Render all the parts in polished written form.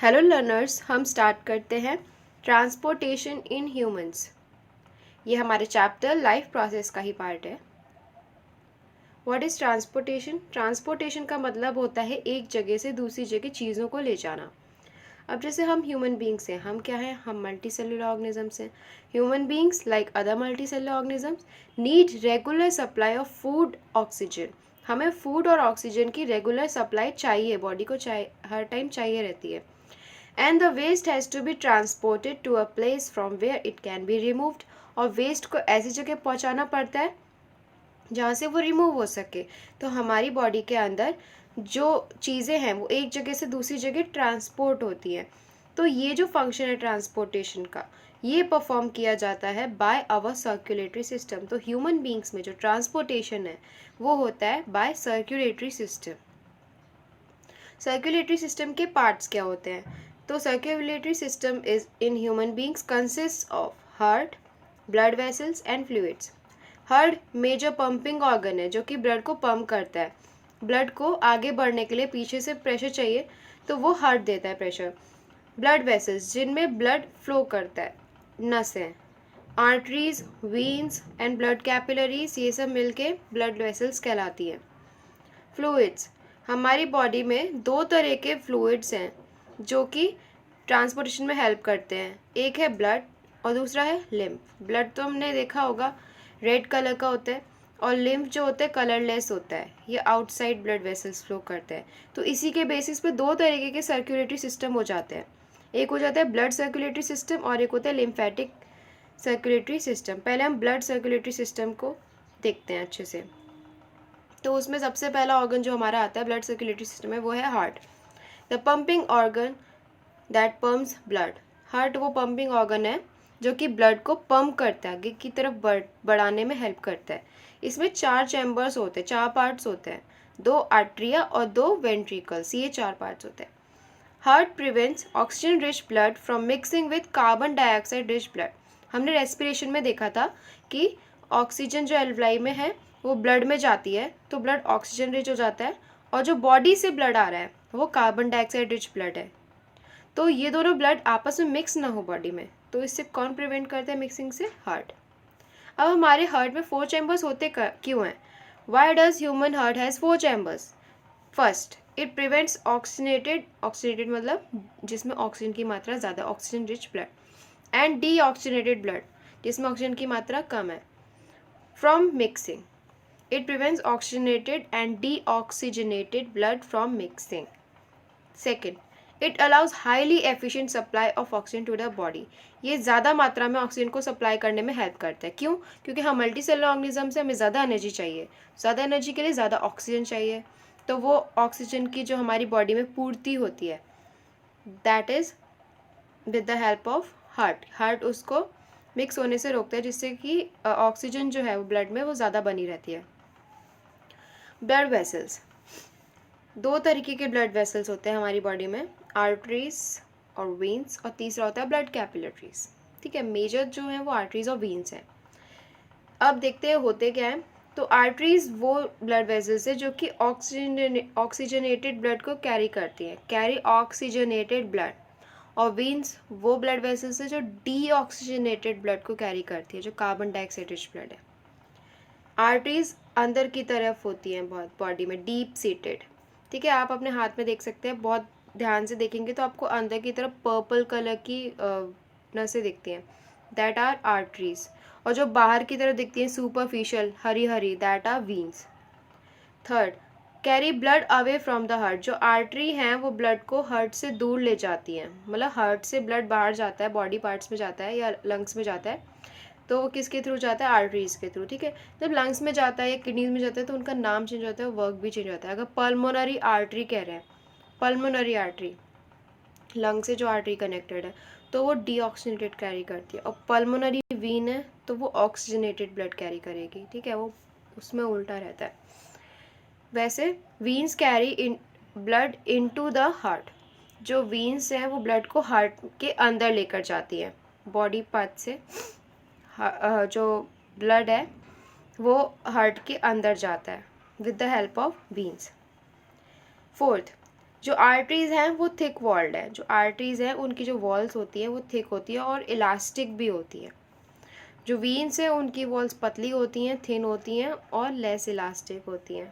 Hello learners, हम start करते हैं ट्रांसपोर्टेशन इन ह्यूमंस। ये हमारे चैप्टर लाइफ प्रोसेस का ही पार्ट है। What is transportation? ट्रांसपोर्टेशन का मतलब होता है एक जगह से दूसरी जगह चीज़ों को ले जाना। अब जैसे हम ह्यूमन बींग्स हैं, हम क्या हैं? हम मल्टी सेलुलर ऑर्गेनिजम्स हैं। Human beings like other multi cellular organisms need regular supply of food, oxygen. हमें फूड और ऑक्सीजन की रेगुलर सप्लाई चाहिए, बॉडी को चाहिए, हर टाइम चाहिए रहती है। And the waste has to be transported to a place from where it can be removed। और वेस्ट को ऐसी जगह पहुंचाना पड़ता है जहाँ से वो रिमूव हो सके। तो हमारी बॉडी के अंदर जो चीज़ें हैं वो एक जगह से दूसरी जगह ट्रांसपोर्ट होती हैं। तो ये जो फंक्शन है ट्रांसपोर्टेशन का, ये परफॉर्म किया जाता है बाय आवर सर्कुलेटरी सिस्टम। तो ह्यूमन बींग्स में जो ट्रांसपोर्टेशन है वो होता है by circulatory system. Circulatory system के पार्ट्स क्या होते हैं? तो circulatory system is in human beings consist of heart, blood vessels and fluids. Heart major pumping organ है जो कि ब्लड को पंप करता है। ब्लड को आगे बढ़ने के लिए पीछे से प्रेशर चाहिए तो वो हार्ट देता है प्रेशर। ब्लड वेसल्स जिनमें ब्लड फ्लो करता है, नसें, arteries, veins and blood capillaries, ये सब मिलके ब्लड वेसल्स कहलाती हैं। फ्लूइड्स, हमारी बॉडी में दो तरह के फ्लूइड्स हैं जो कि ट्रांसपोर्टेशन में हेल्प करते हैं। एक है ब्लड और दूसरा है लिम्फ। ब्लड तो हमने देखा होगा रेड कलर का होता है और लिम्फ जो होता है कलरलेस होता है। ये आउटसाइड ब्लड वेसल्स फ्लो करते हैं। तो इसी के बेसिस पे दो तरीके के सर्कुलेटरी सिस्टम हो जाते हैं। एक हो जाता है ब्लड सर्कुलेटरी सिस्टम और एक होता है लिम्फेटिक सर्कुलेटरी सिस्टम। पहले हम ब्लड सर्कुलेटरी सिस्टम को देखते हैं अच्छे से। तो उसमें सबसे पहला ऑर्गन जो हमारा आता है ब्लड सर्कुलेटरी सिस्टम में वो है heart. The pumping organ that pumps blood. Heart वो पंपिंग ऑर्गन है जो कि ब्लड को पंप करता है, आगे की तरफ बढ़ाने में हेल्प करता है। इसमें 4 चैम्बर्स होते हैं, 4 पार्ट्स होते हैं, 2 आर्ट्रिया और 2 वेंट्रिकल्स, ये 4 पार्ट्स होते हैं। Heart prevents oxygen rich blood from mixing with carbon dioxide rich blood. हमने रेस्पिरेशन में देखा था कि ऑक्सीजन जो एल्वलाई में है वो ब्लड में जाती है तो ब्लड ऑक्सीजन रिच हो जाता है, और जो बॉडी से ब्लड आ रहा है वो कार्बन डाइऑक्साइड रिच ब्लड है। तो ये दोनों ब्लड आपस में मिक्स ना हो बॉडी में, तो इससे कौन प्रिवेंट करता है मिक्सिंग से? हार्ट। अब हमारे हार्ट में 4 चैम्बर्स होते क्यों हैं? Why does human heart has 4 chambers? First, it prevents oxygenated मतलब जिसमें ऑक्सीजन की मात्रा ज़्यादा, oxygen rich blood, and D oxygenated blood जिसमें ऑक्सीजन की मात्रा कम है, from mixing. It prevents oxygenated and deoxygenated blood from mixing. Second, it allows highly efficient supply of oxygen to the body. ये ज़्यादा मात्रा में ऑक्सीजन को सप्लाई करने में हेल्प करता है। क्यों? क्योंकि हम मल्टी सेलुलर ऑर्गेनिज्म से हमें ज़्यादा एनर्जी चाहिए, ज़्यादा एनर्जी के लिए ज़्यादा ऑक्सीजन चाहिए, तो वो ऑक्सीजन की जो हमारी बॉडी में पूर्ति होती है that is with the help of heart. Heart उसको मिक्स होने से रोकता है जिससे कि ऑक्सीजन जो है वो ब्लड में वो ज़्यादा बनी रहती है। ब्लड वेसल्स, 2 तरीके के ब्लड वेसल्स होते हैं हमारी बॉडी में, आर्टरीज और वेन्स, और तीसरा होता है ब्लड कैपिलरीज। ठीक है, मेजर जो है वो आर्टरीज और वेन्स हैं। अब देखते हैं होते क्या है। तो आर्टरीज वो ब्लड वेसल्स है जो कि ऑक्सीजनेटेड ब्लड को कैरी करती हैं, कैरी ऑक्सीजनेटेड ब्लड, और वेन्स वो ब्लड वेसल्स है जो डीऑक्सीजनेटेड ब्लड को कैरी करती है, जो कार्बन डाइऑक्साइड रिच ब्लड है। आर्टरीज अंदर की तरफ होती हैं बहुत बॉडी में, डीप सीटेड। ठीक है, आप अपने हाथ में देख सकते हैं, बहुत ध्यान से देखेंगे तो आपको अंदर की तरफ पर्पल कलर की नसें दिखती हैं, दैट आर आर्टरीज। और जो बाहर की तरफ दिखती हैं सुपरफिशियल हरी हरी, that are veins. Third, carry blood away from the heart. जो आर्टरी हैं वो ब्लड को हार्ट से दूर ले जाती हैं, मतलब हार्ट से ब्लड बाहर जाता है, बॉडी पार्ट्स में जाता है या लंग्स में जाता है, तो वो किसके थ्रू जाता है? आर्टरीज के थ्रू। ठीक है, जब लंग्स में जाता है या किडनीज में जाता है तो उनका नाम चेंज होता है, वर्क भी चेंज होता है। अगर पल्मोनरी आर्टरी कह रहे हैं, पल्मोनरी आर्टरी लंग से जो आर्टरी कनेक्टेड है, तो वो डीऑक्सीनेटेड कैरी करती है, और पल्मोनरी वीन है तो वो ऑक्सीजनेटेड ब्लड कैरी करेगी। ठीक है, वो उसमें उल्टा रहता है। वैसे veins carry in blood into the heart. जो वीन्स हैं वो ब्लड को हार्ट के अंदर लेकर जाती है, बॉडी पार्ट से जो ब्लड है वो हार्ट के अंदर जाता है with the help of veins. Fourth, जो आर्टरीज हैं वो थिक वॉल्ड है, जो आर्टरीज हैं उनकी जो वॉल्स होती हैं वो थिक होती है और इलास्टिक भी होती है। जो वीन्स हैं उनकी वॉल्स पतली होती हैं, थिन होती हैं और लेस इलास्टिक होती हैं।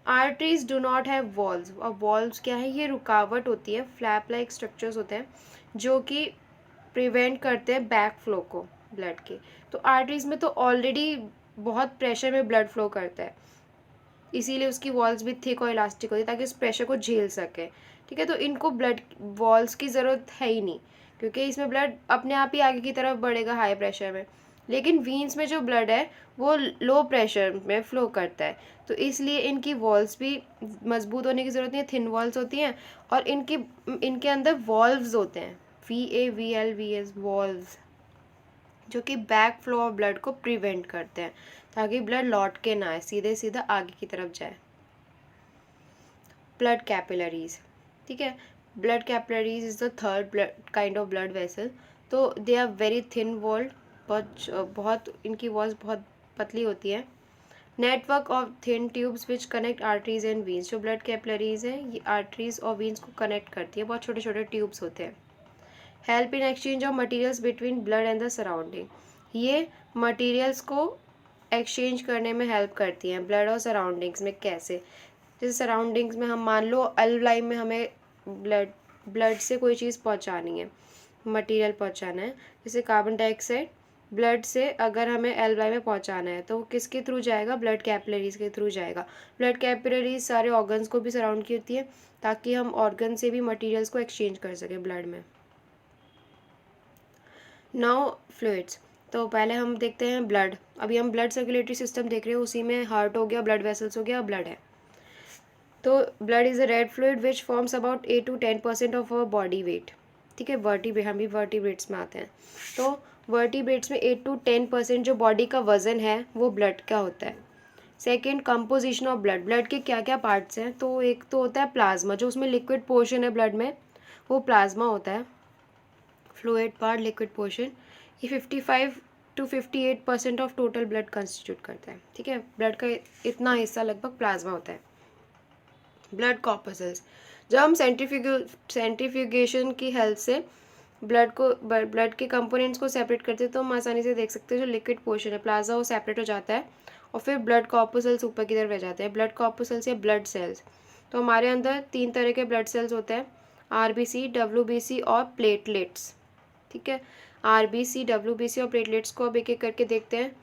Arteries do not have walls. अब वॉल्स क्या है, ये रुकावट होती है, फ्लैप लाइक स्ट्रक्चर्स होते हैं जो कि प्रिवेंट करते हैं बैक फ्लो को ब्लड के। तो आर्टरीज में तो ऑलरेडी बहुत प्रेशर में ब्लड फ्लो करता है, इसीलिए उसकी वॉल्स भी थिक और इलास्टिक होती है ताकि उस प्रेशर को झेल सके। ठीक है, तो इनको ब्लड वॉल्स की ज़रूरत है ही नहीं, क्योंकि इसमें ब्लड अपने आप ही आगे की तरफ बढ़ेगा हाई प्रेशर में। लेकिन वीन्स में जो ब्लड है वो लो प्रेशर में फ्लो करता है, तो इसलिए इनकी वॉल्स भी मजबूत होने की ज़रूरत नहीं है, थिन वॉल्स होती हैं। और इनके अंदर वॉल्व्स होते हैं, VALVS वॉल्व्स, जो कि बैक फ्लो ऑफ ब्लड को प्रिवेंट करते हैं ताकि ब्लड लौट के ना आए, सीधे सीधा आगे की तरफ जाए। ब्लड कैपिलरीज, ठीक है, blood capillaries is the third blood kind of blood vessel. तो they are very thin walled, बहुत इनकी वॉल्स बहुत पतली होती है। Network of thin tubes which connect arteries and veins, जो ब्लड कैपिलरीज हैं ये आर्टरीज और वीन्स को कनेक्ट करती है, बहुत छोटे छोटे ट्यूब्स होते हैं। Help in exchange of materials between blood and the surrounding, ये मटीरियल्स को एक्सचेंज करने में हेल्प करती हैं ब्लड और सराउंडिंग्स में। कैसे, जैसे सराउंडिंग्स में हम मान लो अल्वलाई में हमें ब्लड से कोई चीज़ पहुंचानी है, मटेरियल पहुंचाना है, जैसे कार्बन डाइऑक्साइड ब्लड से अगर हमें एल्वलाई में पहुंचाना है तो वो किसके थ्रू जाएगा, ब्लड कैपिलरीज के थ्रू जाएगा। ब्लड कैपिलरीज सारे ऑर्गन्स को भी सराउंड की होती है ताकि हम ऑर्गन से भी मटेरियल्स को एक्सचेंज कर सकें ब्लड में। नाउ फ्लूइड्स, तो पहले हम देखते हैं ब्लड। अभी हम ब्लड सर्कुलेटरी सिस्टम देख रहे हैं, उसी में हार्ट हो गया, ब्लड वेसल्स हो गया, ब्लड है। तो blood is a red fluid which forms about 8 to 10% of our body weight. ठीक है, वर्टिब्रेट, हम भी वर्टिब्रेट्स में आते हैं। तो वर्टिब्रेट्स में 8 to 10% जो बॉडी का वजन है वो ब्लड का होता है। Second, composition of blood, blood के क्या क्या पार्ट्स हैं, तो एक तो होता है प्लाज्मा, जो उसमें लिक्विड पोर्शन है ब्लड में वो प्लाज्मा होता है, फ्लूइड पार्ट, लिक्विड पोर्शन। ये 55 to 58% of total blood constitute करता है। ठीक है, ब्लड का इतना हिस्सा लगभग प्लाज्मा होता है। ब्लड कॉर्पसेल्स, जब हम सेंट्रीफ्यूगेशन की हेल्प से ब्लड के कंपोनेंट्स को सेपरेट करते हैं तो हम आसानी से देख सकते हैं जो लिक्विड पोर्शन है प्लाज्मा वो सेपरेट हो जाता है और फिर ब्लड कॉर्पसेल्स ऊपर की तरफ रह जाते हैं। ब्लड कॉर्पसेल्स या ब्लड सेल्स, तो हमारे अंदर 3 तरह के ब्लड सेल्स होते हैं, RBC, WBC और प्लेटलेट्स। ठीक है, RBC, WBC और प्लेटलेट्स को अब एक एक करके देखते हैं।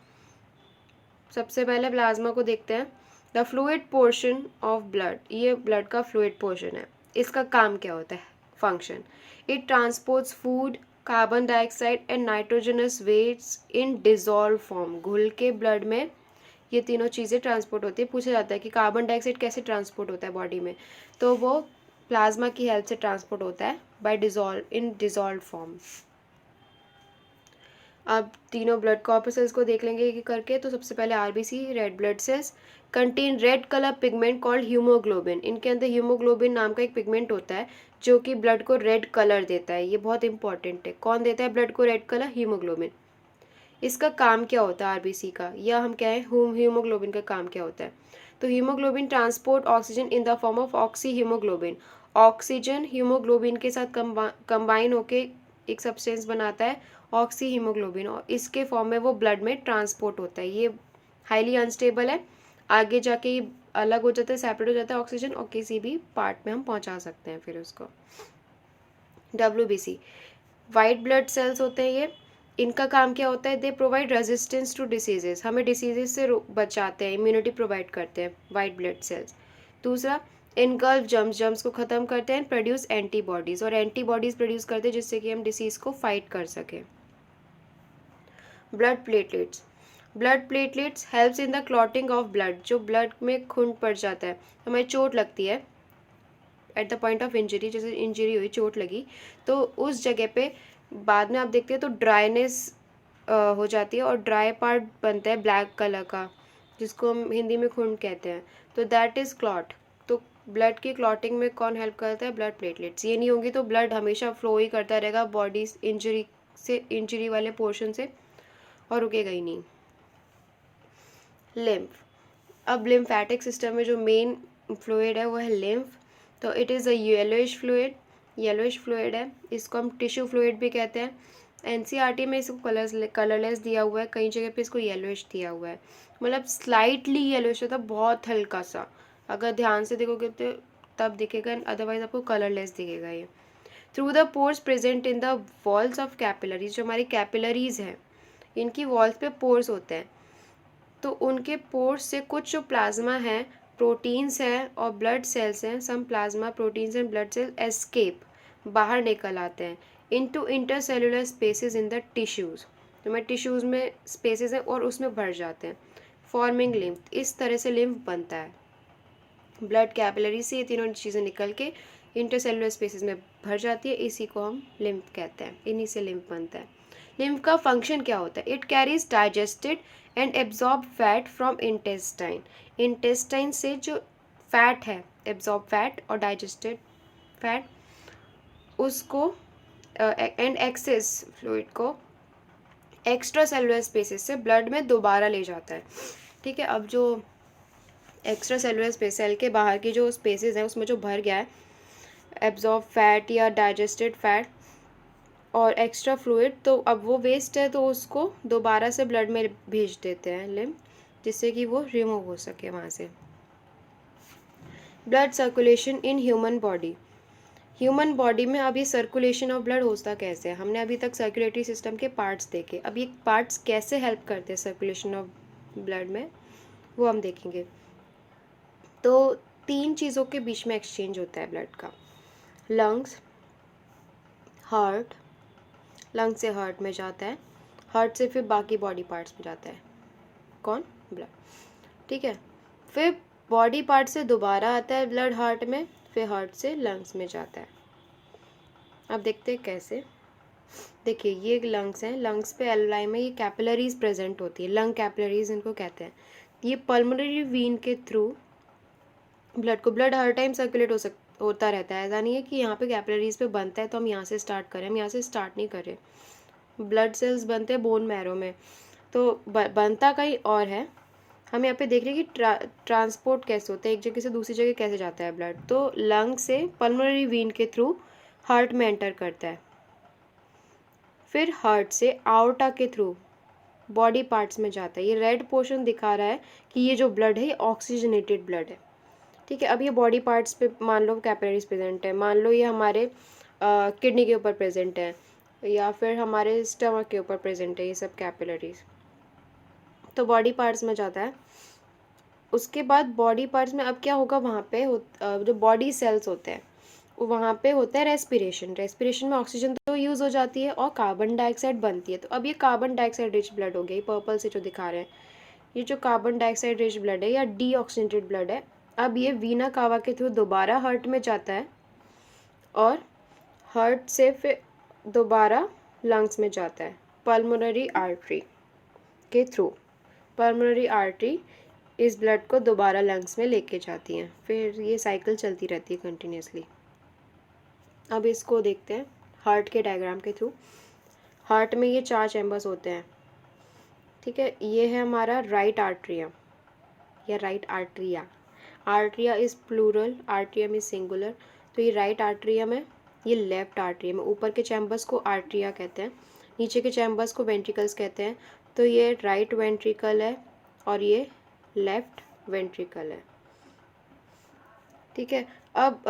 सबसे पहले प्लाज्मा को देखते हैं। The fluid portion of blood, ये ब्लड का फ्लूइड पोर्शन है। इसका काम क्या होता है, function, it transports food, carbon dioxide and nitrogenous waste in dissolve form, घुल के ब्लड में ये तीनों चीज़ें ट्रांसपोर्ट होती है। पूछा जाता है कि कार्बन डाइऑक्साइड कैसे ट्रांसपोर्ट होता है बॉडी में, तो वो प्लाज्मा की हेल्प से ट्रांसपोर्ट होता है बाय डिजॉल्व फॉर्म। अब तीनों ब्लड कॉर्पसेल्स को देख लेंगे एक करके। तो सबसे पहले RBC, red blood cells, contain red colour pigment called haemoglobin. इनके अंदर हीमोग्लोबिन नाम का एक पिगमेंट होता है जो कि ब्लड को रेड कलर देता है। ये बहुत इंपॉर्टेंट है, कौन देता है ब्लड को रेड कलर, हीमोग्लोबिन। इसका काम क्या होता है RBC का, या हम क्या है हीमोग्लोबिन का काम क्या होता है। तो haemoglobin transport oxygen in the form of oxy haemoglobin, oxygen haemoglobin के साथ कंबाइन होके एक सब्सटेंस बनाता है ऑक्सी हीमोग्लोबिन, और इसके फॉर्म में वो ब्लड में ट्रांसपोर्ट होता है। ये हाईली अनस्टेबल है, आगे जाके ये अलग हो जाता है, सेपरेट हो जाता है ऑक्सीजन, और किसी भी पार्ट में हम पहुंचा सकते हैं फिर उसको। WBC, वाइट ब्लड सेल्स होते हैं ये, इनका काम क्या होता है, they provide resistance to diseases, हमें डिसीजेस से बचाते हैं, इम्यूनिटी प्रोवाइड करते हैं वाइट ब्लड सेल्स। दूसरा, इनगल्फ जम्स को ख़त्म करते हैं, प्रोड्यूस एंटीबॉडीज़, और एंटीबॉडीज़ प्रोड्यूस करते हैं जिससे कि हम डिसीज़ को फाइट कर सकें। Blood platelets helps in the clotting of blood, जो ब्लड में खून पड़ जाता है, हमें चोट लगती है at the point of injury, जैसे इंजरी हुई, चोट लगी, तो उस जगह पे बाद में आप देखते हैं तो ड्राइनेस हो जाती है और ड्राई पार्ट बनता है ब्लैक कलर का, जिसको हम हिंदी में खून कहते हैं, तो दैट इज़ क्लॉट। तो ब्लड की क्लॉटिंग में कौन हेल्प करता है, ब्लड प्लेटलेट्स। ये नहीं होंगी तो ब्लड हमेशा फ्लो ही करता रहेगा बॉडी इंजरी वाले पोर्शन से, और रुकेगा ही नहीं। लिम्फ, अब लिम्फेटिक सिस्टम में जो मेन फ्लूइड है वो है लिम्फ। तो it is a yellowish fluid है, इसको हम टिश्यू फ्लूइड भी कहते हैं। एनसीईआरटी में इसको कलरलेस दिया हुआ है, कई जगह पे इसको येलोइश दिया हुआ है, मतलब स्लाइटली येलोइश होता है, बहुत हल्का सा, अगर ध्यान से देखोगे तो तब दिखेगा, अदरवाइज आपको कलरलेस दिखेगा ये। Through the pores present in the walls of capillaries, जो हमारी कैपिलरीज हैं इनकी वॉल्स पे पोर्स होते हैं, तो उनके पोर्स से कुछ जो प्लाज्मा है, प्रोटीन्स हैं और ब्लड सेल्स हैं, some plasma proteins and blood cells escape, बाहर निकल आते हैं into intercellular spaces in the tissues, तो मैं टिश्यूज़ में स्पेसेस हैं और उसमें भर जाते हैं, फॉर्मिंग लिम्फ, इस तरह से लिम्फ बनता है। ब्लड कैपिलरी से ये तीनों चीज़ें निकल के इंटरसेलुलर स्पेसेस में भर जाती है, इसी को हम लिम्फ कहते हैं, इन्हीं से लिम्फ बनता है। लिम्फ का फंक्शन क्या होता है? It carries digested and absorb fat from intestine, intestine से जो फैट है, एब्जॉर्ब फैट और डाइजेस्टेड फैट, उसको एंड एक्सेस फ्लूइड को एक्स्ट्रा सेलुलर स्पेसेस से ब्लड में दोबारा ले जाता है। ठीक है, अब जो एक्स्ट्रा सेलुलर स्पेस, सेल के बाहर की जो स्पेसेस हैं उसमें जो भर गया है एब्जॉर्ब फैट या डाइजेस्टेड फैट और एक्स्ट्रा फ्लूइड, तो अब वो वेस्ट है तो उसको दोबारा से ब्लड में भेज देते हैं लिम्फ, जिससे कि वो रिमूव हो सके वहाँ से। Blood circulation in human body, human body में अब ये सर्कुलेशन ऑफ ब्लड होता कैसे है? हमने अभी तक सर्कुलेटरी सिस्टम के पार्ट्स देखे, अब ये पार्ट्स कैसे हेल्प करते हैं सर्कुलेशन ऑफ ब्लड में, वो हम देखेंगे। तो 3 चीज़ों के बीच में एक्सचेंज होता है ब्लड का, लंग्स, हार्ट, लंग से हार्ट में जाता है, हार्ट से फिर बाकी बॉडी पार्ट्स में जाता है, कौन? ब्लड। ठीक है, फिर बॉडी पार्ट से दोबारा आता है ब्लड हार्ट में, फिर हार्ट से लंग्स में जाता है। अब देखते हैं कैसे। देखिए ये लंग्स हैं, लंग्स पे एल्वेलाई में ये कैपिलरीज प्रेजेंट होती है, लंग कैपिलरीज इनको कहते हैं। ये पल्मोनरी वीन के थ्रू ब्लड हर टाइम सर्कुलेट होता रहता है, ऐसा नहीं है कि यहाँ पे कैपिलरीज पे बनता है तो हम यहाँ से स्टार्ट करें, हम यहाँ से स्टार्ट नहीं करें। ब्लड सेल्स बनते हैं बोन मैरो में, तो बनता कहीं और है। हम यहाँ पे देख रहे हैं कि ट्रांसपोर्ट कैसे होता है, एक जगह से दूसरी जगह कैसे जाता है ब्लड, तो लंग से पल्मोनरी वीन के थ्रू हार्ट में एंटर करता है, फिर हार्ट से आउटा के थ्रू बॉडी पार्ट्स में जाता है। ये रेड पोर्शन दिखा रहा है कि ये जो ब्लड है ये ऑक्सीजनेटेड ब्लड है। ठीक है, अब ये बॉडी पार्ट्स पे मान लो कैपिलरीज प्रेजेंट है, मान लो ये हमारे किडनी के ऊपर प्रेजेंट है या फिर हमारे स्टमक के ऊपर प्रेजेंट है, ये सब कैपिलरीज, तो बॉडी पार्ट्स में जाता है। उसके बाद बॉडी पार्ट्स में अब क्या होगा, वहाँ पे जो बॉडी सेल्स होते हैं वहाँ पे होता है रेस्पिरेशन, रेस्पिरेशन में ऑक्सीजन तो यूज़ हो जाती है और कार्बन डाइऑक्साइड बनती है, तो अब ये कार्बन डाइऑक्साइड रिच ब्लड हो गई, पर्पल से जो दिखा रहे हैं ये जो कार्बन डाइऑक्साइड रिच ब्लड है या डीऑक्सीजनेटेड ब्लड है, अब ये वीना कावा के थ्रू दोबारा हार्ट में जाता है और हार्ट से फिर दोबारा लंग्स में जाता है पल्मोनरी आर्टरी के थ्रू। पल्मोनरी आर्टरी इस ब्लड को दोबारा लंग्स में लेके जाती हैं, फिर ये साइकिल चलती रहती है कंटिन्यूसली। अब इसको देखते हैं हार्ट के डायग्राम के थ्रू। हार्ट में ये 4 चैम्बर्स होते हैं। ठीक है, ये है हमारा राइट आर्ट्रियम या right atria, atria is plural, atrium is singular, तो ये राइट आर्ट्रियम है, ये लेफ्ट आर्ट्रियम है। ऊपर के चैम्बर्स को आर्ट्रिया कहते हैं, नीचे के चैम्बर्स को वेंट्रिकल्स कहते हैं, तो ये राइट वेंट्रिकल है और ये लेफ्ट वेंट्रिकल है। ठीक है, अब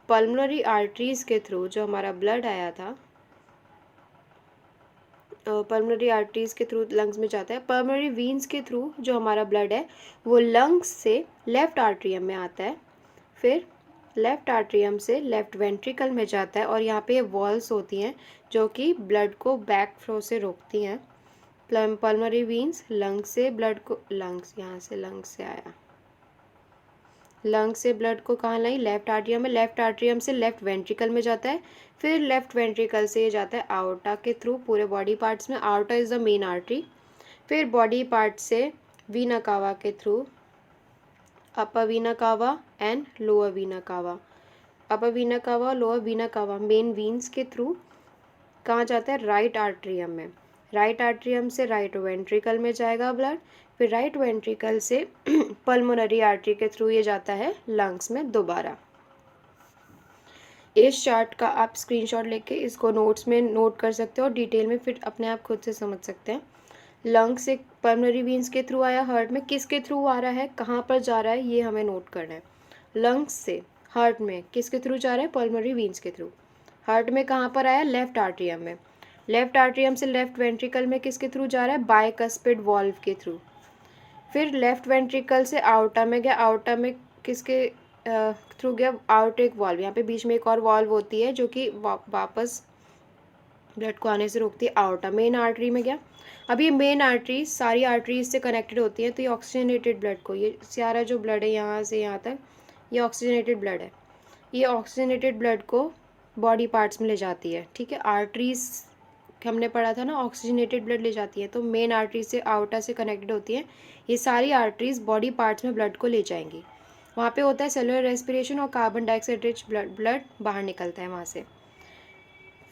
पल्मोनरी आर्टरीज के थ्रू जो हमारा ब्लड आया था, पल्मोनरी आर्टरीज के थ्रू लंग्स में जाता है, पल्मोनरी वीन्स के थ्रू जो हमारा ब्लड है वो लंग्स से लेफ्ट आर्ट्रियम में आता है, फिर लेफ्ट आर्ट्रियम से लेफ्ट वेंट्रिकल में जाता है और यहाँ पे वॉल्स होती हैं जो कि ब्लड को बैक फ्लो से रोकती हैं। पल्मोनरी वीन्स लंग्स से ब्लड को, लंग्स यहाँ से लंग्स से आया, लंग्स से ब्लड को कहाँ लाई, लेफ्ट आर्ट्रियम में, लेफ्ट आर्ट्रियम से लेफ्ट वेंट्रिकल में जाता है, फिर लेफ्ट वेंट्रिकल से ये जाता है आउटा के थ्रू पूरे बॉडी पार्ट्स में, outta is the main artery, फिर बॉडी पार्ट से वीना कावा के थ्रू अपर वीना कावा एंड लोअर वीना कावा, अपर वीना कावा लोअर वीना कावा मेन वीन्स के थ्रू कहाँ जाता है, राइट आर्ट्रियम में, राइट आर्ट्रियम से राइट वेंट्रिकल में जाएगा ब्लड, फिर राइट वेंट्रिकल से पल्मोनरी आर्टरी के थ्रू ये जाता है लंग्स में दोबारा। इस चार्ट का आप स्क्रीनशॉट लेके इसको नोट्स में नोट कर सकते हो और डिटेल में फिर अपने आप खुद से समझ सकते हैं। लंग से पल्मोनरी वेन्स के थ्रू आया, हार्ट में किसके थ्रू आ रहा है, कहाँ पर जा रहा है, ये हमें नोट करना है। लंग्स से हार्ट में किसके थ्रू जा रहा है, पल्मोनरी वेन्स के थ्रू। हार्ट में कहाँ पर आया, लेफ्ट आर्ट्रियम में। लेफ्ट आर्ट्रियम से लेफ्ट वेंट्रिकल में किसके थ्रू जा रहा है, बाइकस्पिड वॉल्व के थ्रू। फिर लेफ्ट वेंट्रिकल से आउटा में गया, आउटा में किसके थ्रू गया, आउटेक वॉल्व। यहाँ पे बीच में एक और वॉल्व होती है जो कि वापस ब्लड को आने से रोकती है, आउटा। मेन आर्टरी में गया। अब ये मेन आर्टरी सारी आर्टरीज से कनेक्टेड होती है, तो ये ऑक्सीजनेटेड ब्लड को, ये सारा जो ब्लड है यहाँ से यहाँ तक, ये ऑक्सीजनेटेड ब्लड है। ये ऑक्सीजनेटेड ब्लड को बॉडी पार्ट्स में ले जाती है, ठीक है। आर्टरीज हमने पढ़ा था ना, ऑक्सीजनेटेड ब्लड ले जाती है, तो मेन आर्टरी से आउटा से कनेक्टेड होती है। ये सारी आर्टरीज बॉडी पार्ट्स में ब्लड को ले जाएंगी। वहाँ पे होता है सेलुलर रेस्पिरेशन और कार्बन डाइऑक्साइड रिच ब्लड बाहर निकलता है वहाँ से।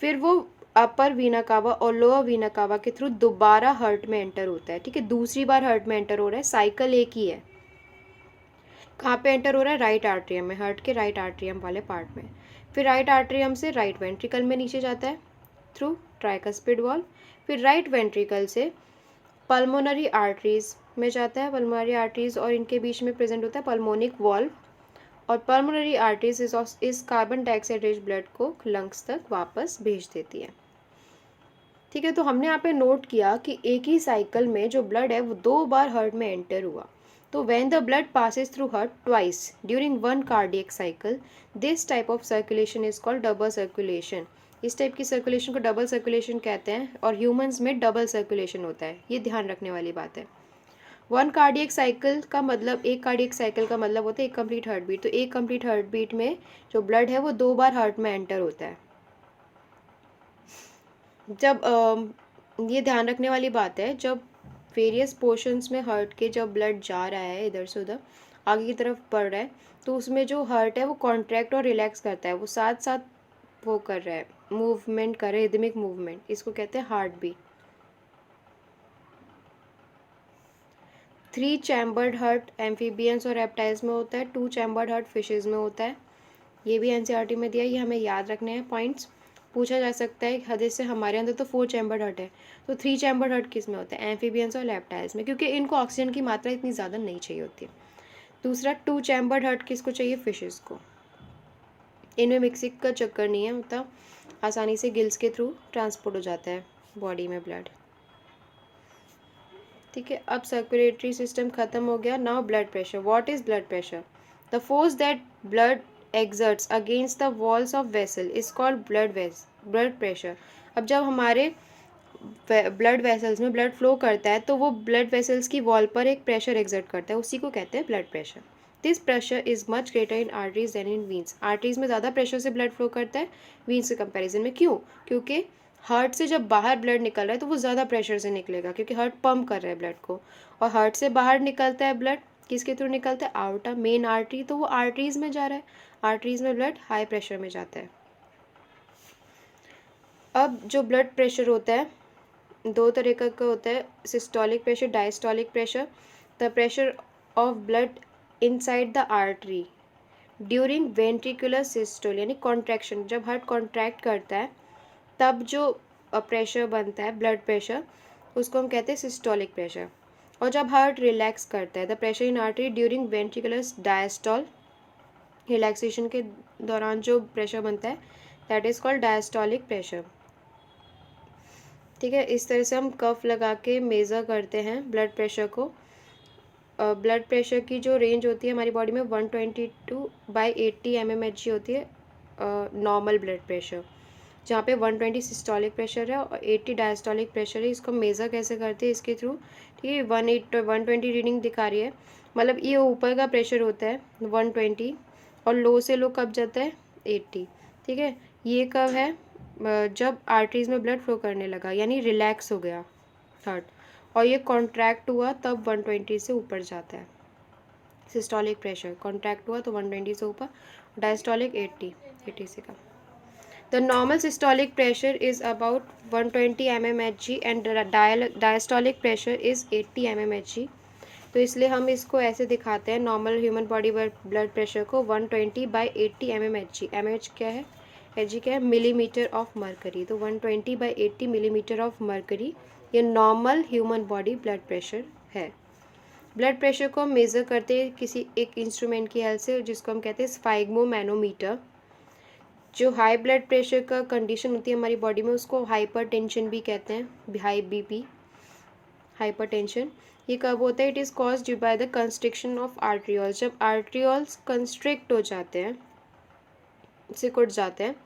फिर वो अपर वीना कावा और लोअर वीना कावा के थ्रू दोबारा हार्ट में एंटर होता है, ठीक है। दूसरी बार हार्ट में एंटर हो रहा है, साइकिल एक ही है। कहाँ पे एंटर हो रहा है, राइट आर्ट्रियम में, हार्ट के राइट आर्ट्रियम वाले पार्ट में। फिर राइट आर्ट्रियम से राइट वेंट्रिकल में नीचे जाता है थ्रू ट्राइकस्पिड वॉल्व। फिर राइट वेंट्रिकल से पल्मोनरी आर्टरीज में जाता है, पल्मोनरी आर्टरीज और इनके बीच में प्रेजेंट होता है पल्मोनिक वॉल्व। और पल्मोनरी आर्टरीज इस कार्बन डाइऑक्साइड रिच ब्लड को लंग्स तक वापस भेज देती है, ठीक है। तो हमने यहाँ पे नोट किया कि एक ही साइकिल में जो ब्लड है वो 2 बार हार्ट में एंटर हुआ। तो when the blood passes through heart twice during one cardiac cycle, this type of circulation is called double circulation. इस टाइप की सर्कुलेशन को डबल सर्कुलेशन कहते हैं, और ह्यूमंस में डबल सर्कुलेशन होता है, ये ध्यान रखने वाली बात है। वन कार्डियक साइकिल का मतलब, एक कार्डियक साइकिल का मतलब होता है एक कंप्लीट हार्ट बीट। तो एक कंप्लीट हार्ट बीट में जो ब्लड है वो 2 बार हार्ट में एंटर होता है। जब ये ध्यान रखने वाली बात है, जब वेरियस पोर्शंस में हार्ट के जब ब्लड जा रहा है इधर से उधर आगे की तरफ बढ़ रहा है, तो उसमें जो हार्ट है वो कॉन्ट्रैक्ट और रिलैक्स करता है, वो साथ साथ वो कर रहा है, मूवमेंट कर रहा है, रिदमिक मूवमेंट, इसको कहते हैं heart beat. 3 chambered heart amphibians और रेप्टाइल्स में होता है, 2 चैम्बर्ड हार्ट फिशेज में होता है। ये भी एनसीईआरटी में दिया है, ये हमें याद रखने हैं पॉइंट्स। पूछा जा सकता है हद से हमारे अंदर तो 4 चैम्बर्ड हार्ट है, तो 3 चैम्बर्ड हार्ट किस में होता है, एम्फीबियंस और रेप्टाइल्स में, क्योंकि इनको ऑक्सीजन की मात्रा इतनी ज़्यादा नहीं चाहिए होती। दूसरा 2 चैम्बर्ड हार्ट किसको चाहिए, फिशेस को। इनमें मिक्सिंग का चक्कर नहीं है, मतलब आसानी से गिल्स के थ्रू ट्रांसपोर्ट हो जाता है बॉडी में ब्लड, ठीक है। अब सर्कुलेटरी सिस्टम खत्म हो गया। Now blood pressure. What is blood pressure? The force that blood exerts against the walls of vessel is called blood pressure। अब जब हमारे ब्लड वेसल्स में ब्लड फ्लो करता है, तो वो ब्लड वेसल्स की वॉल पर एक प्रेशर एक्सर्ट करता है, उसी को कहते हैं blood pressure. This pressure is much greater in arteries than in veins. Arteries में ज़्यादा प्रेशर से ब्लड फ्लो करता है वीन्स के कंपेरिजन में। क्यों? क्योंकि हार्ट से जब बाहर ब्लड निकल रहा है तो वो ज़्यादा प्रेशर से निकलेगा, क्योंकि हार्ट पंप कर रहा है ब्लड को। और हार्ट से बाहर निकलता है ब्लड, किसके थ्रू निकलता है, आउटा मेन आर्टरी, तो वो आर्टरीज में जा रहा है, आर्टरीज में ब्लड हाई प्रेशर में जाता है। अब जो ब्लड प्रेशर होता है 2 तरह का होता है, systolic pressure, diastolic pressure. The pressure of blood inside the artery during ventricular systole, यानी कॉन्ट्रैक्शन, जब हार्ट कॉन्ट्रैक्ट करता है तब जो प्रेशर बनता है ब्लड प्रेशर, उसको हम कहते हैं सिस्टोलिक प्रेशर। और जब हार्ट रिलैक्स करता है, the pressure in artery during ventricular diastole, relaxation के दौरान जो प्रेशर बनता है that is called diastolic pressure, ठीक है। इस तरह से हम कफ लगा के मेज़र करते हैं ब्लड प्रेशर को। ब्लड प्रेशर की जो रेंज होती है हमारी बॉडी में 122/80 mmHg होती है नॉर्मल ब्लड प्रेशर, जहाँ पे 120 सिस्टोलिक प्रेशर है और 80 डायस्टोलिक प्रेशर है। इसको मेज़र कैसे करते हैं, इसके थ्रू, ठीक है। 120 रीडिंग दिखा रही है, मतलब ये ऊपर का प्रेशर होता है 120 और लो से लो कब जाता है 80, ठीक है। ये कब है, जब आर्टरीज में ब्लड फ्लो करने लगा, यानी रिलैक्स हो गया हार्ट और ये कॉन्ट्रैक्ट हुआ, तब 120 से ऊपर जाता है सिस्टोलिक प्रेशर। कॉन्ट्रैक्ट हुआ तो 120 से ऊपर, डायस्टोलिक 80 से कम। The normal systolic pressure is about 120 mmHg and diastolic pressure is 80 mmHg। तो इसलिए हम इसको ऐसे दिखाते हैं, normal human body blood pressure को 120/80 mmHg। एम एच क्या है, Hg क्या है, मिलीमीटर ऑफ मरकरी। तो 120/80 मिलीमीटर ऑफ मरकरी ये normal human body blood pressure है। ब्लड प्रेशर को हम मेज़र करते हैं किसी एक इंस्ट्रूमेंट की हेल्प से, जिसको हम कहते हैं स्फाइग्मोमैनोमीटर। जो हाई ब्लड प्रेशर का कंडीशन होती है हमारी बॉडी में उसको हाइपरटेंशन भी कहते हैं, हाई बीपी, हाइपरटेंशन। ये कब होता है? It is caused by the constriction of arterioles. जब आर्ट्रियोल्स कंस्ट्रिक्ट हो जाते हैं, सिकुड़ जाते हैं,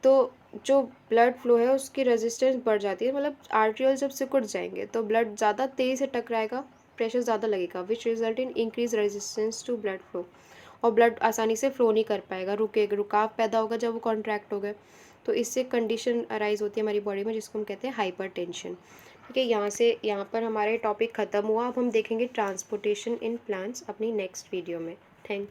तो जो ब्लड फ्लो है उसकी रेजिस्टेंस बढ़ जाती है। मतलब आर्ट्रियोल जब सिकुड़ जाएंगे तो ब्लड ज़्यादा तेज़ी से टकराएगा, प्रेशर ज़्यादा लगेगा, which result in increase resistance to blood flow. और ब्लड आसानी से फ्लो नहीं कर पाएगा, रुकाव पैदा होगा जब वो कॉन्ट्रैक्ट हो गए। तो इससे कंडीशन अराइज होती है हमारी बॉडी में जिसको हम कहते हैं हाइपरटेंशन। ठीक है, यहाँ पर हमारे टॉपिक ख़त्म हुआ। अब हम देखेंगे ट्रांसपोर्टेशन इन प्लांट्स अपनी नेक्स्ट वीडियो में। Thank you.